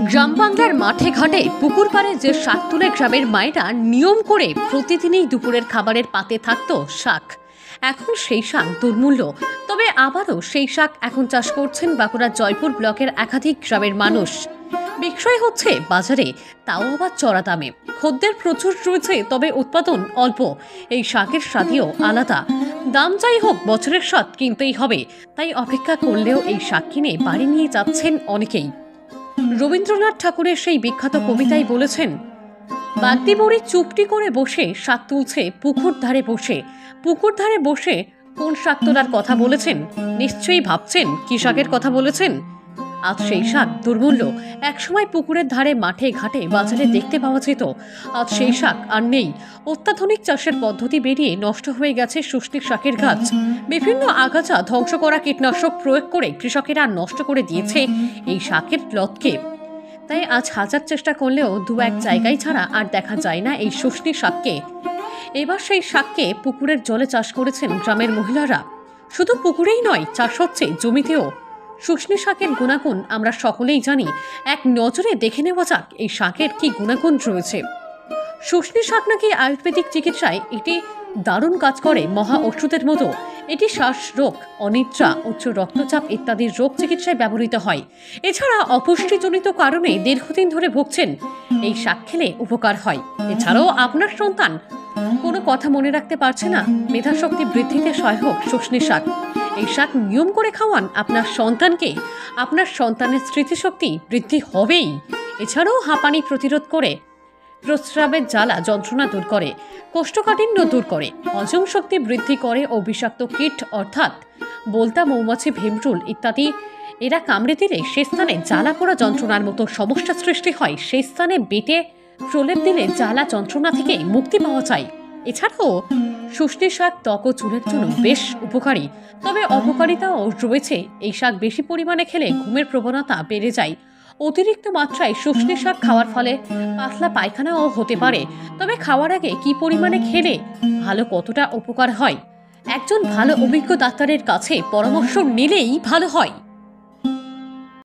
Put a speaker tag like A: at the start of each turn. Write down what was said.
A: গ্রাম বাংলার মাঠে ঘাটে পুকুর পাড়ে যে শাক তুলে গ্রামের মায়েরা নিয়ম করে প্রতিদিনই দুপুরের খাবারের পাতে থাকতো শাক। এখন সেই শাক দুর্মূল্য। তবে আবারও সেই শাক এখন চাষ করছেন বাঁকুড়ার জয়পুর ব্লকের একাধিক গ্রামের মানুষ। বিক্রয় হচ্ছে বাজারে, তাও আবার চড়া দামে। খদ্দের প্রচুর রয়েছে, তবে উৎপাদন অল্প। এই শাকের স্বাদও আলাদা। দাম যাই হোক, বছরের স্বাদ কিনতেই হবে। তাই অপেক্ষা করলেও এই শাক কিনে বাড়ি নিয়ে যাচ্ছেন অনেকেই। রবীন্দ্রনাথ ঠাকুরের সেই বিখ্যাত কবিতায় বলেছেন, বাগদি বুড়ি চুপটি করে বসে শাক তুলছে পুকুর ধারে বসে। পুকুর ধারে বসে কোন শাক তোলার কথা বলেছেন? নিশ্চয়ই ভাবছেন কি শাকের কথা বলেছেন। আজ সেই শাক দুর্মূল্য। একসময় পুকুরের ধারে, মাঠে ঘাটে, বাজারে দেখতে পাওয়া যেত। আজ সেই শাক আর নেই। অত্যাধুনিক চাষের পদ্ধতি বেরিয়ে নষ্ট হয়ে গেছে শুষ্নি শাকের গাছ। বিভিন্ন আগাছা ধ্বংস করা কীটনাশক প্রয়োগ করে কৃষকেরা নষ্ট করে দিয়েছে এই শাকের লতকে। তাই আজ হাজার চেষ্টা করলেও দু এক জায়গায় ছাড়া আর দেখা যায় না এই শুষ্নি শাককে। এবার সেই শাককে পুকুরের জলে চাষ করেছেন গ্রামের মহিলারা। শুধু পুকুরেই নয়, চাষ হচ্ছে জমিতেও। শুষ্নি শাকের গুণাগুণ আমরা সকলেই জানি। এক নজরে দেখে নেওয়া যাক এই শাকের কি গুণাগুণ রয়েছে। শুষ্নি শাক নাকি আয়ুর্বেদিক চিকিৎসায় এটি দারুণ কাজ করে, মহা ওষুধের মতো। এটি শ্বাসরোগ, অনিদ্রা, উচ্চ রক্তচাপ ইত্যাদি রোগ চিকিৎসায় ব্যবহৃত হয়। এছাড়া অপুষ্টিজনিত কারণে দীর্ঘদিন ধরে ভুগছেন, এই শাক খেলে উপকার হয়। এছাড়াও আপনার সন্তান কোনো কথা মনে রাখতে পারছে না, মেধাশক্তি বৃদ্ধিতে সহায়ক শুষ্নি শাক। এই শাক নিয়ম করে খাওয়ান আপনার সন্তানকে, আপনার সন্তানের স্মৃতিশক্তি বৃদ্ধি হবেই। এছাড়াও হাঁপানি প্রতিরোধ করে, প্রস্রাবের জ্বালা যন্ত্রণা দূর করে, কোষ্ঠকাঠিন্য দূর করে, হজম শক্তি বৃদ্ধি করে ও বিষাক্ত কীট অর্থাৎ বোলতা মৌমাছি, ভীমরুল ইত্যাদি এরা কামড়ে দিলে সে স্থানে জ্বালা পোড়া যন্ত্রণার মতো সমস্যা সৃষ্টি হয়। সেই স্থানে বেটে প্রলেপ দিলে জ্বালা যন্ত্রণা থেকে মুক্তি পাওয়া যায়। এছাড়াও শুষ্নি শাক ত্বক ও চুলের জন্য বেশ উপকারী। তবে অপকারিতাও রয়েছে। এই শাক বেশি পরিমাণে খেলে ঘুমের প্রবণতা বেড়ে যায়। অতিরিক্ত মাত্রায় শুষ্নি শাক খাওয়ার ফলে পাতলা পায়খানাও হতে পারে। তবে খাওয়ার আগে কি পরিমাণে খেলে ভালো, কতটা উপকার হয়, একজন ভালো অভিজ্ঞ ডাক্তারের কাছে পরামর্শ নিলেই ভালো হয়।